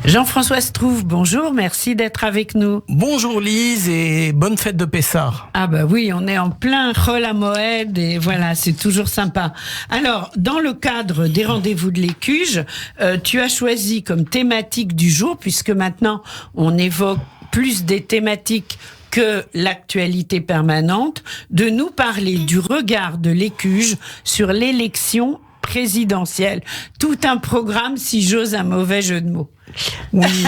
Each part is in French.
Jean-François Strouve, bonjour, merci d'être avec nous. Bonjour Lise et bonne fête de Pessah. Ah bah oui, on est en plein Chol HaMoed et voilà, c'est toujours sympa. Alors, dans le cadre des rendez-vous de l'Écuge, tu as choisi comme thématique du jour, puisque maintenant on évoque plus des thématiques que l'actualité permanente, de nous parler du regard de l'Écuge sur l'élection présidentielle. Tout un programme, si j'ose un mauvais jeu de mots. Oui,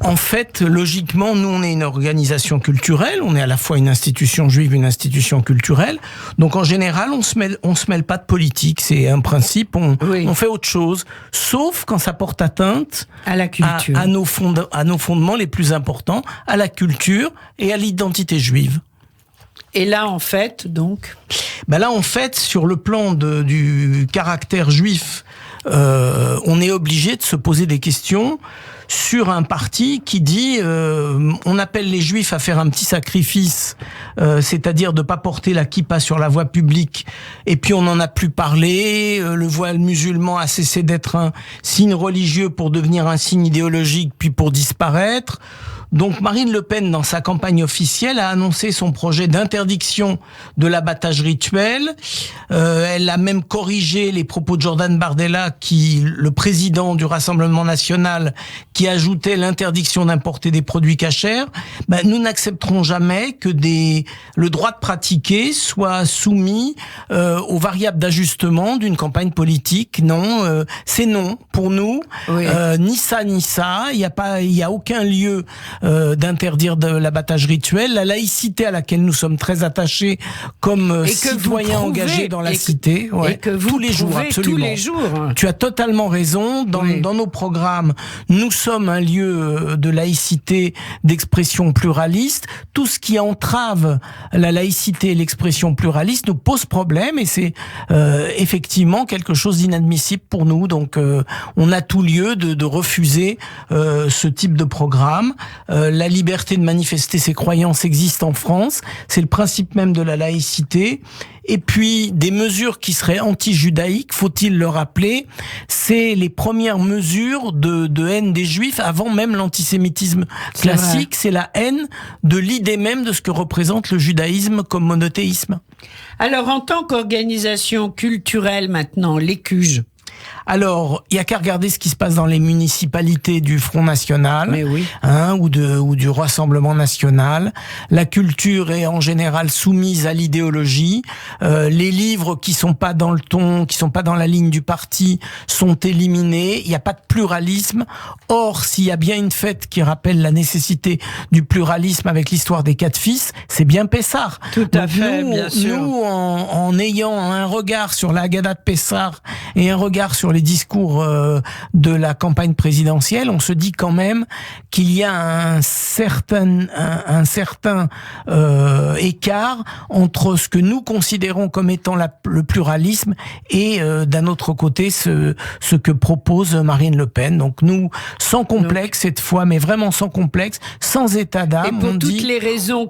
en fait, logiquement, nous, on est une organisation culturelle, on est à la fois une institution juive, une institution culturelle. Donc, en général, on se mêle pas de politique. C'est un principe, on fait autre chose. Sauf quand ça porte atteinte à la culture, à nos fondements les plus importants, à la culture et à l'identité juive. Et là, en fait, donc là, en fait, sur le plan du caractère juif, on est obligé de se poser des questions sur un parti qui dit on appelle les juifs à faire un petit sacrifice, c'est-à-dire de pas porter la kippa sur la voie publique, et puis on n'en a plus parlé, le voile musulman a cessé d'être un signe religieux pour devenir un signe idéologique, puis pour disparaître. Donc Marine Le Pen, dans sa campagne officielle, a annoncé son projet d'interdiction de l'abattage rituel. Elle a même corrigé les propos de Jordan Bardella, le président du Rassemblement national, qui ajoutait l'interdiction d'importer des produits cachers. Nous n'accepterons jamais que le droit de pratiquer soit soumis aux variables d'ajustement d'une campagne politique. Non, c'est non pour nous. Oui. Ni ça ni ça. Il y a aucun lieu d'interdire de l'abattage rituel. La laïcité à laquelle nous sommes très attachés comme citoyens engagés dans la cité. Et que vous tous les jours, absolument. Tous les jours. Tu as totalement raison. Dans nos programmes, nous sommes un lieu de laïcité, d'expression pluraliste. Tout ce qui entrave la laïcité et l'expression pluraliste nous pose problème, et c'est effectivement quelque chose d'inadmissible pour nous. Donc on a tout lieu de refuser ce type de programme. La liberté de manifester ses croyances existe en France, c'est le principe même de la laïcité. Et puis, des mesures qui seraient anti-judaïques, faut-il le rappeler, c'est les premières mesures de haine des Juifs, avant même l'antisémitisme classique. C'est la haine de l'idée même de ce que représente le judaïsme comme monothéisme. Alors, en tant qu'organisation culturelle maintenant, l'Écuge, alors, il y a qu'à regarder ce qui se passe dans les municipalités du Front National, ou du Rassemblement National. La culture est en général soumise à l'idéologie. Les livres qui sont pas dans le ton, qui sont pas dans la ligne du parti, sont éliminés. Il n'y a pas de pluralisme. Or, s'il y a bien une fête qui rappelle la nécessité du pluralisme avec l'histoire des 4 fils, c'est bien Pessah. Tout à fait, bien sûr. Nous, en ayant un regard sur la Haggadah de Pessah et un regard sur les discours de la campagne présidentielle, on se dit quand même qu'il y a un certain écart entre ce que nous considérons comme étant le pluralisme et d'un autre côté ce que propose Marine Le Pen. Donc nous, sans complexe cette fois, mais vraiment sans complexe, sans état d'âme, pour toutes les raisons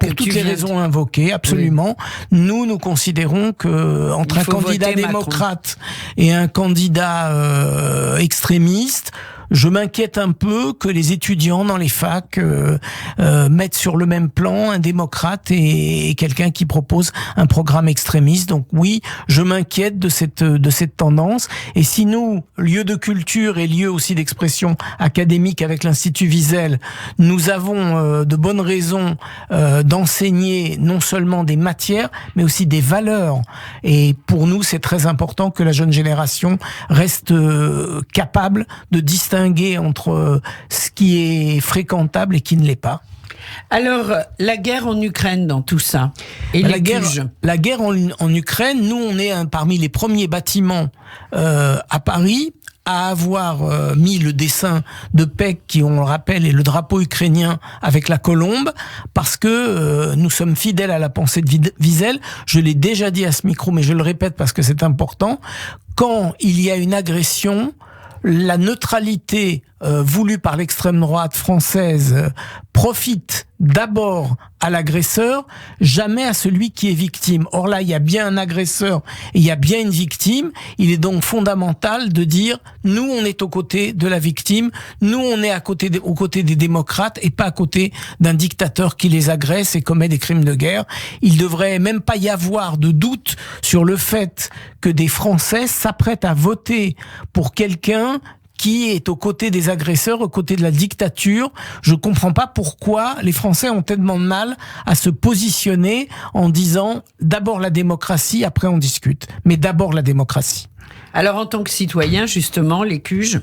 invoquées, absolument. Oui. Nous considérons que entre un candidat démocrate et un candidat extrémiste, je m'inquiète un peu que les étudiants dans les facs mettent sur le même plan un démocrate et quelqu'un qui propose un programme extrémiste. Donc oui, je m'inquiète de cette tendance. Et si nous, lieu de culture et lieu aussi d'expression académique avec l'Institut Wiesel, nous avons de bonnes raisons d'enseigner non seulement des matières, mais aussi des valeurs. Et pour nous, c'est très important que la jeune génération reste capable de distinguer entre ce qui est fréquentable et qui ne l'est pas. Alors, la guerre en Ukraine dans tout ça, et la guerre en Ukraine, nous on est parmi les premiers bâtiments à Paris à avoir mis le dessin de Pec, qui, on le rappelle, est le drapeau ukrainien avec la colombe, parce que nous sommes fidèles à la pensée de Wiesel. Je l'ai déjà dit à ce micro, mais je le répète parce que c'est important. Quand il y a une agression, la neutralité voulue par l'extrême droite française profite d'abord à l'agresseur, jamais à celui qui est victime. Or là, il y a bien un agresseur et il y a bien une victime. Il est donc fondamental de dire, nous, on est aux côtés de la victime, nous, on est aux côtés des démocrates et pas à côté d'un dictateur qui les agresse et commet des crimes de guerre. Il devrait même pas y avoir de doute sur le fait que des Français s'apprêtent à voter pour quelqu'un qui est aux côtés des agresseurs, aux côtés de la dictature. Je comprends pas pourquoi les Français ont tellement de mal à se positionner en disant d'abord la démocratie, après on discute. Mais d'abord la démocratie. Alors en tant que citoyen, justement, les CUJ,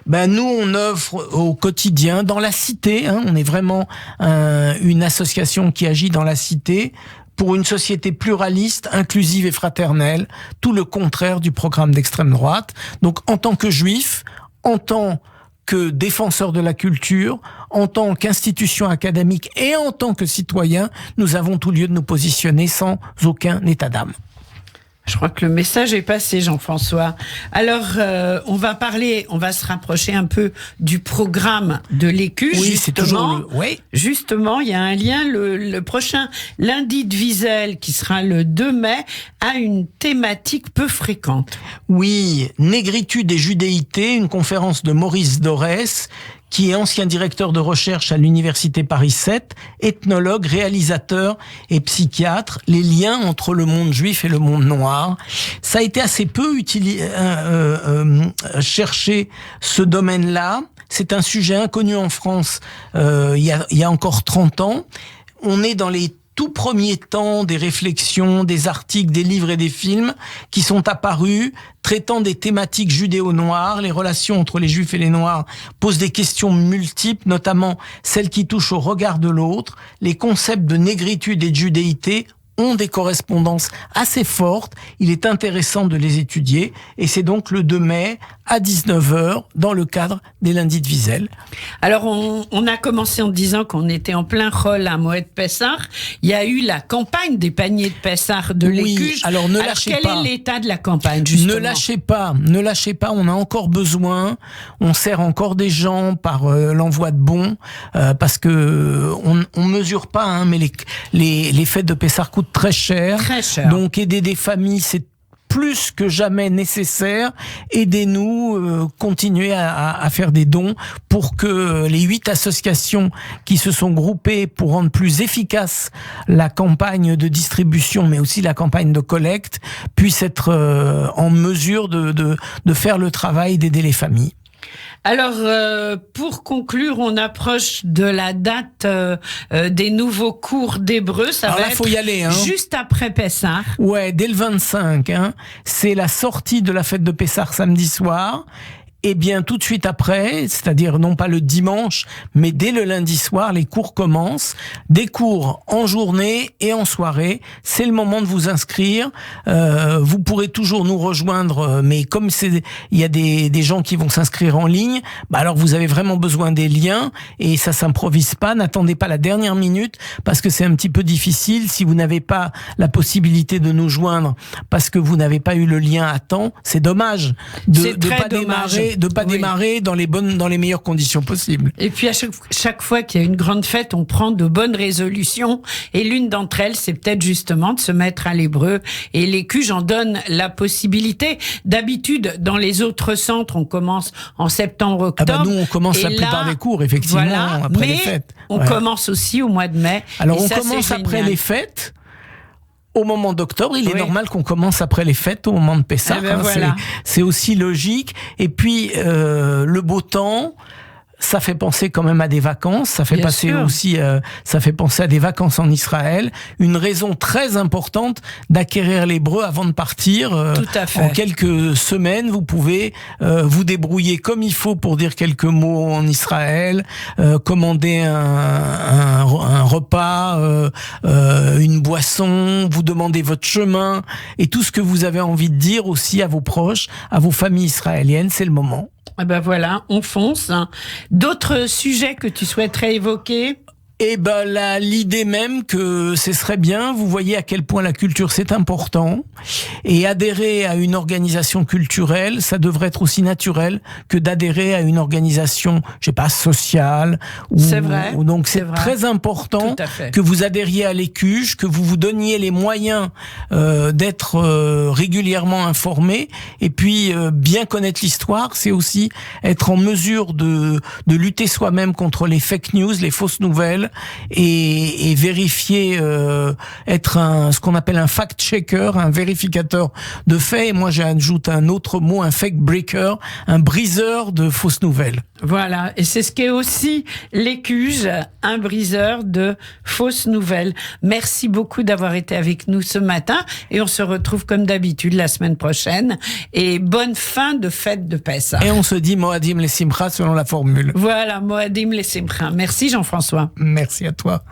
nous, on œuvre au quotidien dans la cité. On est vraiment une association qui agit dans la cité pour une société pluraliste, inclusive et fraternelle, tout le contraire du programme d'extrême droite. Donc, en tant que juif, en tant que défenseur de la culture, en tant qu'institution académique et en tant que citoyen, nous avons tout lieu de nous positionner sans aucun état d'âme. Je crois que le message est passé, Jean-François. Alors, on va se rapprocher un peu du programme de l'Écu. Oui, c'est toujours Justement, il y a un lien. Le prochain lundi de Wiesel, qui sera le 2 mai, a une thématique peu fréquente. Oui, Négritude et judéité, une conférence de Maurice Dorès, qui est ancien directeur de recherche à l'université Paris 7, ethnologue, réalisateur et psychiatre, les liens entre le monde juif et le monde noir. Ça a été assez peu cherché, ce domaine-là. C'est un sujet inconnu en France il y a encore 30 ans. On est dans les tout premiers temps des réflexions, des articles, des livres et des films qui sont apparus, traitant des thématiques judéo-noires. Les relations entre les juifs et les noirs posent des questions multiples, notamment celles qui touchent au regard de l'autre. Les concepts de négritude et de judéité ont des correspondances assez fortes. Il est intéressant de les étudier. Et c'est donc le 2 mai à 19h dans le cadre des lundis de Wiesel. Alors, on a commencé en disant qu'on était en plein Chol à Moed Pessah. Il y a eu la campagne des paniers de Pessah de l'Écu. Alors ne lâchez pas. Quel est l'état de la campagne, justement ? Ne lâchez pas. On a encore besoin. On sert encore des gens par l'envoi de bons parce que on mesure pas, mais les fêtes de Pessah coûtent très cher. Très cher. Donc aider des familles, c'est plus que jamais nécessaire. Aidez-nous, continuez à faire des dons pour que les 8 associations qui se sont groupées pour rendre plus efficace la campagne de distribution, mais aussi la campagne de collecte, puissent être en mesure de faire le travail d'aider les familles. Alors, pour conclure, on approche de la date des nouveaux cours d'hébreu. Ça va faut y aller, juste après Pessah. Ouais, dès le 25. C'est la sortie de la fête de Pessah samedi soir. Et bien tout de suite après, c'est-à-dire non pas le dimanche, mais dès le lundi soir, les cours commencent. Des cours en journée et en soirée. C'est le moment de vous inscrire. Vous pourrez toujours nous rejoindre, mais comme il y a des gens qui vont s'inscrire en ligne, alors vous avez vraiment besoin des liens et ça s'improvise pas. N'attendez pas la dernière minute parce que c'est un petit peu difficile. Si vous n'avez pas la possibilité de nous joindre parce que vous n'avez pas eu le lien à temps, c'est dommage de pas démarrer dans les meilleures conditions possibles. Et puis à chaque fois qu'il y a une grande fête, on prend de bonnes résolutions et l'une d'entre elles, c'est peut-être justement de se mettre à l'hébreu. Et l'Écu, j'en donne la possibilité. D'habitude, dans les autres centres, on commence en septembre-octobre. Nous, on commence la plupart des cours, effectivement, après les fêtes. On commence aussi au mois de mai. Alors on commence après les fêtes. Au moment d'octobre, il est normal qu'on commence après les fêtes, au moment de Pessah. Voilà. C'est aussi logique. Et puis, le beau temps, ça fait penser quand même à des vacances. Ça fait ça fait penser à des vacances en Israël. Une raison très importante d'acquérir l'hébreu avant de partir. Tout à fait. En quelques semaines, vous pouvez vous débrouiller comme il faut pour dire quelques mots en Israël, commander un repas, une boisson, vous demander votre chemin et tout ce que vous avez envie de dire aussi à vos proches, à vos familles israéliennes. C'est le moment. Voilà, on fonce. D'autres sujets que tu souhaiterais évoquer ? Et l'idée même que ce serait bien, vous voyez à quel point la culture c'est important, et adhérer à une organisation culturelle, ça devrait être aussi naturel que d'adhérer à une organisation, je sais pas, sociale. C'est vrai. Donc c'est très important que vous adhériez à l'Écuge, que vous vous donniez les moyens d'être régulièrement informé, et puis bien connaître l'histoire, c'est aussi être en mesure de lutter soi-même contre les fake news, les fausses nouvelles, et vérifier, être ce qu'on appelle un fact-checker, un vérificateur de faits. Et moi, j'ajoute un autre mot, un fake breaker, un briseur de fausses nouvelles. Voilà, et c'est ce qu'est aussi l'Écuge, un briseur de fausses nouvelles. Merci beaucoup d'avoir été avec nous ce matin, et on se retrouve comme d'habitude la semaine prochaine. Et bonne fin de fête de Pessah. Et on se dit Moadim les Simcha selon la formule. Voilà, Moadim les Simcha. Merci Jean-François. Merci à toi.